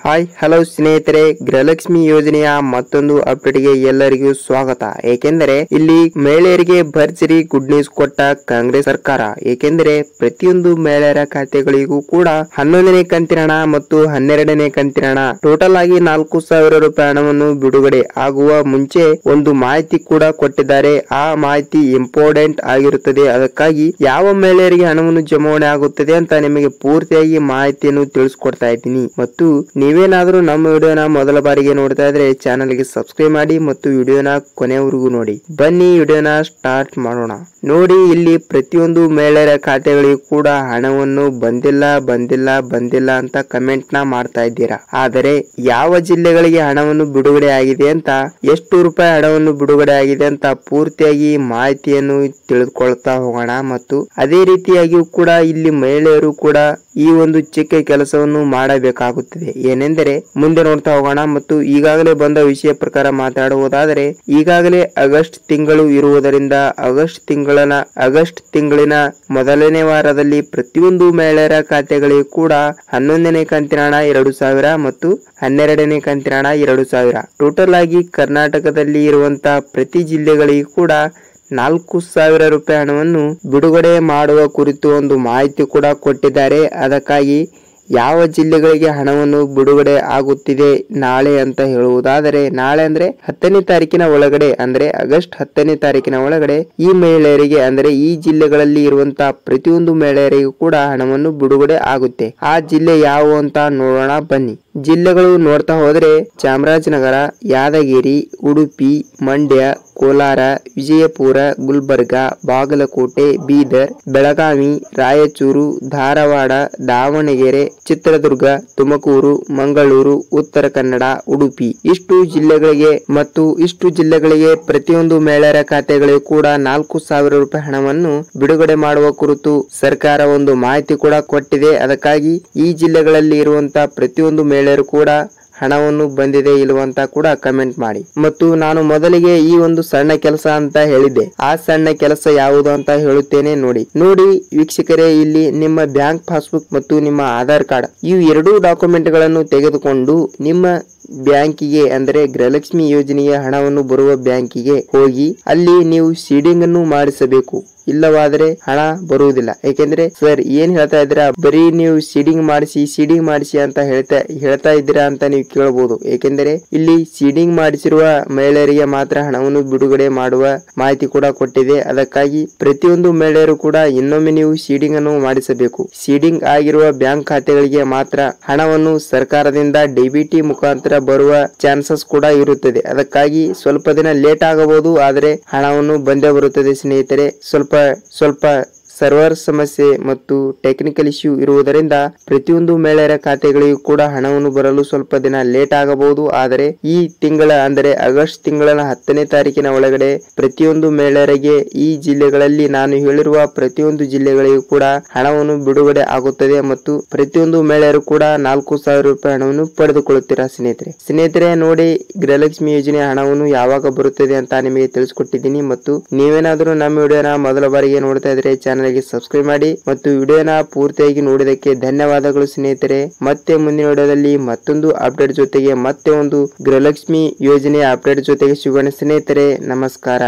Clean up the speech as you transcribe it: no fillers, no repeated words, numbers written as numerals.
Hi hello ಸ್ನೇಹಿತರೆ, ಗೃಹಲಕ್ಷ್ಮಿ ಯೋಜನೆಯ ಮತ್ತೊಂದು ಅಪ್ಡೇಟ್ಗೆ ಎಲ್ಲರಿಗೂ ಸ್ವಾಗತ. ಏಕೆಂದರೆ ಇಲ್ಲಿ ಮಹಿಳೆಯರಿಗೆ ಭರ್ಜರಿ ಗುಡ್ ನ್ಯೂಸ್ ಕೊಟ್ಟ ಕಾಂಗ್ರೆಸ್ ಸರ್ಕಾರ. ಏಕೆಂದರೆ ಪ್ರತಿಯೊಂದು ಮಹಿಳೆಯರ ಖಾತೆಗಳಿಗೂ ಕೂಡ 11ನೇ ಕಂತಿನ ಹಣ ಮತ್ತು 12ನೇ ಕಂತಿನ ಹಣ ಟೋಟಲ್ ಆಗಿ 4,000 ರೂಪಾಯಿ ಹಣವನ್ನು ಬಿಡುಗಡೆ ಆಗುವ ಮುಂಚೆ ಒಂದು ಮಾಹಿತಿ ಕೂಡ ಕೊಟ್ಟಿದ್ದಾರೆ. ಆ ಮಾಹಿತಿ ಇಂಪಾರ್ಟೆಂಟ್ ಆಗಿರುತ್ತದೆ. ಅದಕ್ಕಾಗಿ ಯಾವ ಮಹಿಳೆಯರಿಗೆ ಹಣವನ್ನು ಜಮಾವಣೆ ಆಗುತ್ತದೆ ಅಂತ ನಿಮಗೆ ಪೂರ್ತಿಯಾಗಿ ಮಾಹಿತಿಯನ್ನು ತಿಳಿಸ್ಕೊಡ್ತಾ ಇದ್ದೀನಿ. ಮತ್ತು ನೀವೇನಾದ್ರೂ ನಮ್ಮ ವಿಡಿಯೋನ ಮೊದಲ ಬಾರಿಗೆ ನೋಡ್ತಾ ಇದ್ರೆ ಚಾನೆಲ್ಗೆ ಸಬ್ಸ್ಕ್ರೈಬ್ ಮಾಡಿ ಮತ್ತು ವಿಡಿಯೋನ ಕೊನೆವರೆಗೂ ನೋಡಿ. ಬನ್ನಿ ವಿಡಿಯೋನ ಸ್ಟಾರ್ಟ್ ಮಾಡೋಣ. ನೋಡಿ, ಇಲ್ಲಿ ಪ್ರತಿಯೊಂದು ಮಹಿಳೆಯರ ಖಾತೆಗಳಿಗೂ ಕೂಡ ಹಣವನ್ನು ಬಂದಿಲ್ಲ ಅಂತ ಕಮೆಂಟ್ ನ ಮಾಡ್ತಾ ಇದ್ದೀರಾ. ಆದರೆ ಯಾವ ಜಿಲ್ಲೆಗಳಿಗೆ ಹಣವನ್ನು ಬಿಡುಗಡೆ ಆಗಿದೆ ಅಂತ, ಎಷ್ಟು ರೂಪಾಯಿ ಹಣವನ್ನು ಬಿಡುಗಡೆ ಆಗಿದೆ ಅಂತ ಪೂರ್ತಿಯಾಗಿ ಮಾಹಿತಿಯನ್ನು ತಿಳಿದುಕೊಳ್ತಾ ಹೋಗೋಣ. ಮತ್ತು ಅದೇ ರೀತಿಯಾಗಿಯೂ ಕೂಡ ಇಲ್ಲಿ ಮಹಿಳೆಯರು ಕೂಡ ಈ ಒಂದು ಚಿಕ್ಕ ಕೆಲಸವನ್ನು ಮಾಡಬೇಕಾಗುತ್ತದೆ. ಏನೆಂದರೆ ಮುಂದೆ ನೋಡ್ತಾ ಹೋಗೋಣ. ಮತ್ತು ಈಗಾಗಲೇ ಬಂದ ವಿಷಯ ಪ್ರಕಾರ ಮಾತಾಡುವುದಾದರೆ, ಈಗಾಗಲೇ ಆಗಸ್ಟ್ ತಿಂಗಳು ಇರುವುದರಿಂದ ಆಗಸ್ಟ್ ತಿಂಗಳಿನ ಮೊದಲನೇ ವಾರದಲ್ಲಿ ಪ್ರತಿಯೊಂದು ಮಹಿಳೆಯರ ಖಾತೆಗಳಿಗೂ ಕೂಡ 11ನೇ ಕಂತಿನ ಹಣ 2,000 ಮತ್ತು 12ನೇ ಕಂತಿನ ಹಣ 2,000 ಟೋಟಲ್ ಆಗಿ ಕರ್ನಾಟಕದಲ್ಲಿ ಇರುವಂತಹ ಪ್ರತಿ ಜಿಲ್ಲೆಗಳಿಗೂ ಕೂಡ 4,000 ರೂಪಾಯಿ ಹಣವನ್ನು ಬಿಡುಗಡೆ ಮಾಡುವ ಕುರಿತು ಒಂದು ಮಾಹಿತಿ ಕೂಡ ಕೊಟ್ಟಿದ್ದಾರೆ. ಅದಕ್ಕಾಗಿ ಯಾವ ಜಿಲ್ಲೆಗಳಿಗೆ ಹಣವನ್ನು ಬಿಡುಗಡೆ ಆಗುತ್ತಿದೆ ನಾಳೆ ಅಂತ ಹೇಳುವುದಾದರೆ, ನಾಳೆ ಅಂದ್ರೆ 10ನೇ ತಾರೀಕಿನ ಒಳಗಡೆ, ಅಂದ್ರೆ ಆಗಸ್ಟ್ 10ನೇ ತಾರೀಕಿನ ಒಳಗಡೆ ಈ ಮಹಿಳೆಯರಿಗೆ, ಅಂದ್ರೆ ಈ ಜಿಲ್ಲೆಗಳಲ್ಲಿ ಇರುವಂತಹ ಪ್ರತಿಯೊಂದು ಮಹಿಳೆಯರಿಗೂ ಕೂಡ ಹಣವನ್ನು ಬಿಡುಗಡೆ ಆಗುತ್ತೆ. ಆ ಜಿಲ್ಲೆ ಯಾವ ಅಂತ ನೋಡೋಣ ಬನ್ನಿ. ಜಿಲ್ಲೆಗಳು ನೋಡ್ತಾ ಹೋದ್ರೆ ಚಾಮರಾಜನಗರ, ಯಾದಗಿರಿ, ಉಡುಪಿ, ಮಂಡ್ಯ, ಕೋಲಾರ, ವಿಜಯಪುರ, ಗುಲ್ಬರ್ಗ, ಬಾಗಲಕೋಟೆ, ಬೀದರ್, ಬೆಳಗಾವಿ, ರಾಯಚೂರು, ಧಾರವಾಡ, ದಾವಣಗೆರೆ, ಚಿತ್ರದುರ್ಗ, ತುಮಕೂರು, ಮಂಗಳೂರು, ಉತ್ತರ ಕನ್ನಡ, ಉಡುಪಿ ಇಷ್ಟು ಜಿಲ್ಲೆಗಳಿಗೆ ಪ್ರತಿಯೊಂದು ಮಹಿಳೆಯರ ಖಾತೆಗಳಿಗೂ ಕೂಡ 4,000 ರೂಪಾಯಿ ಹಣವನ್ನು ಬಿಡುಗಡೆ ಮಾಡುವ ಕುರಿತು ಸರ್ಕಾರ ಒಂದು ಮಾಹಿತಿ ಕೂಡ ಕೊಟ್ಟಿದೆ. ಅದಕ್ಕಾಗಿ ಈ ಜಿಲ್ಲೆಗಳಲ್ಲಿ ಇರುವಂತಹ ಪ್ರತಿಯೊಂದು ಮಹಿಳೆಯರು ಕೂಡ ಹಣವನ್ನು ಬಂದಿದೆ ಇಲ್ಲವಂತ ಕೂಡ ಕಮೆಂಟ್ ಮಾಡಿ. ಮತ್ತು ನಾನು ಮೊದಲಿಗೆ ಈ ಒಂದು ಸಣ್ಣ ಕೆಲಸ ಅಂತ ಹೇಳಿದ್ದೆ, ಆ ಸಣ್ಣ ಕೆಲಸ ಯಾವುದು ಅಂತ ಹೇಳುತ್ತೇನೆ. ನೋಡಿ ವೀಕ್ಷಕರೇ, ಇಲ್ಲಿ ನಿಮ್ಮ ಬ್ಯಾಂಕ್ ಪಾಸ್ಬುಕ್ ಮತ್ತು ನಿಮ್ಮ ಆಧಾರ್ ಕಾರ್ಡ್ ಇವು ಎರಡೂ ಡಾಕ್ಯುಮೆಂಟ್ ಗಳನ್ನು ತೆಗೆದುಕೊಂಡು ನಿಮ್ಮ ಬ್ಯಾಂಕಿಗೆ, ಅಂದ್ರೆ ಗೃಹಲಕ್ಷ್ಮಿ ಯೋಜನೆಯ ಹಣವನ್ನು ಬರುವ ಬ್ಯಾಂಕಿಗೆ ಹೋಗಿ ಅಲ್ಲಿ ನೀವು ಸೀಡಿಂಗ್ ಅನ್ನು ಮಾಡಿಸಬೇಕು. ಇಲ್ಲವಾದರೆ ಹಣ ಬರುವುದಿಲ್ಲ. ಯಾಕೆಂದ್ರೆ ಸರ್ ಏನ್ ಹೇಳ್ತಾ ಇದ್ದೀರಾ, ಬರೀ ನೀವು ಸೀಡಿಂಗ್ ಮಾಡಿಸಿ ಅಂತ ಹೇಳ್ತಾ ಇದ್ದೀರಾ ಅಂತ ನೀವು ಕೇಳಬಹುದು. ಏಕೆಂದರೆ ಇಲ್ಲಿ ಸೀಡಿಂಗ್ ಮಾಡಿಸಿರುವ ಮಹಿಳೆಯರಿಗೆ ಮಾತ್ರ ಹಣವನ್ನು ಬಿಡುಗಡೆ ಮಾಡುವ ಮಾಹಿತಿ ಕೂಡ ಕೊಟ್ಟಿದೆ. ಅದಕ್ಕಾಗಿ ಪ್ರತಿಯೊಂದು ಮಹಿಳೆಯರು ಕೂಡ ಇನ್ನೊಮ್ಮೆ ನೀವು ಸೀಡಿಂಗ್ ಅನ್ನು ಮಾಡಿಸಬೇಕು. ಸೀಡಿಂಗ್ ಆಗಿರುವ ಬ್ಯಾಂಕ್ ಖಾತೆಗಳಿಗೆ ಮಾತ್ರ ಹಣವನ್ನು ಸರ್ಕಾರದಿಂದ ಡಿಬಿಟಿ ಮುಖಾಂತರ ಬರುವ ಚಾನ್ಸಸ್ ಕೂಡ ಇರುತ್ತದೆ. ಅದಕ್ಕಾಗಿ ಸ್ವಲ್ಪ ದಿನ ಲೇಟ್ ಆಗಬಹುದು, ಆದರೆ ಹಣವನ್ನು ಬಂದೇ ಬರುತ್ತದೆ ಸ್ನೇಹಿತರೆ. ಸ್ವಲ್ಪ ಸರ್ವರ್ ಸಮಸ್ಯೆ ಮತ್ತು ಟೆಕ್ನಿಕಲ್ ಇಶ್ಯೂ ಇರುವುದರಿಂದ ಪ್ರತಿಯೊಂದು ಮಹಿಳೆಯರ ಖಾತೆಗಳಿಗೂ ಕೂಡ ಹಣವನ್ನು ಬರಲು ಸ್ವಲ್ಪ ದಿನ ಲೇಟ್ ಆಗಬಹುದು. ಆದರೆ ಈ ತಿಂಗಳ, ಅಂದರೆ ಆಗಸ್ಟ್ ತಿಂಗಳ 10ನೇ ತಾರೀಕಿನ ಒಳಗಡೆ ಪ್ರತಿಯೊಂದು ಮಹಿಳೆಯರಿಗೆ ಈ ಜಿಲ್ಲೆಗಳಲ್ಲಿ ನಾನು ಹೇಳಿರುವ ಪ್ರತಿಯೊಂದು ಜಿಲ್ಲೆಗಳಿಗೂ ಕೂಡ ಹಣವನ್ನು ಬಿಡುಗಡೆ ಆಗುತ್ತದೆ. ಮತ್ತು ಪ್ರತಿಯೊಂದು ಮಹಿಳೆಯರು ಕೂಡ 4,000 ರೂಪಾಯಿ ಹಣವನ್ನು ಪಡೆದುಕೊಳ್ಳುತ್ತೀರಾ ಸ್ನೇಹಿತರೆ. ನೋಡಿ, ಗೃಹಲಕ್ಷ್ಮಿ ಯೋಜನೆ ಹಣವನ್ನು ಯಾವಾಗ ಬರುತ್ತದೆ ಅಂತ ನಿಮಗೆ ತಿಳಿಸ್ಕೊಟ್ಟಿದ್ದೀನಿ. ಮತ್ತು ನೀವೇನಾದ್ರೂ ನಮ್ಮ ವಿಡಿಯೋನ ಮೊದಲ ಬಾರಿಗೆ ನೋಡ್ತಾ ಇದ್ರೆ ಚಾನೆಲ್ಗೆ ಸಬ್ಸ್ಕ್ರೈಬ್ ಮಾಡಿ. ಮತ್ತು ವಿಡಿಯೋನ ಪೂರ್ತಿಯಾಗಿ ನೋಡಿದಕ್ಕೆ ಧನ್ಯವಾದಗಳು ಸ್ನೇಹಿತರೆ. ಮತ್ತೆ ಮುಂದಿನ ವಿಡಿಯೋದಲ್ಲಿ ಮತ್ತೊಂದು ಅಪ್ಡೇಟ್ ಜೊತೆಗೆ, ಮತ್ತೆ ಒಂದು ಗೃಹಲಕ್ಷ್ಮಿ ಯೋಜನೆಯ ಅಪ್ಡೇಟ್ ಜೊತೆಗೆ ಸಿಗೋಣ ಸ್ನೇಹಿತರೆ. ನಮಸ್ಕಾರ.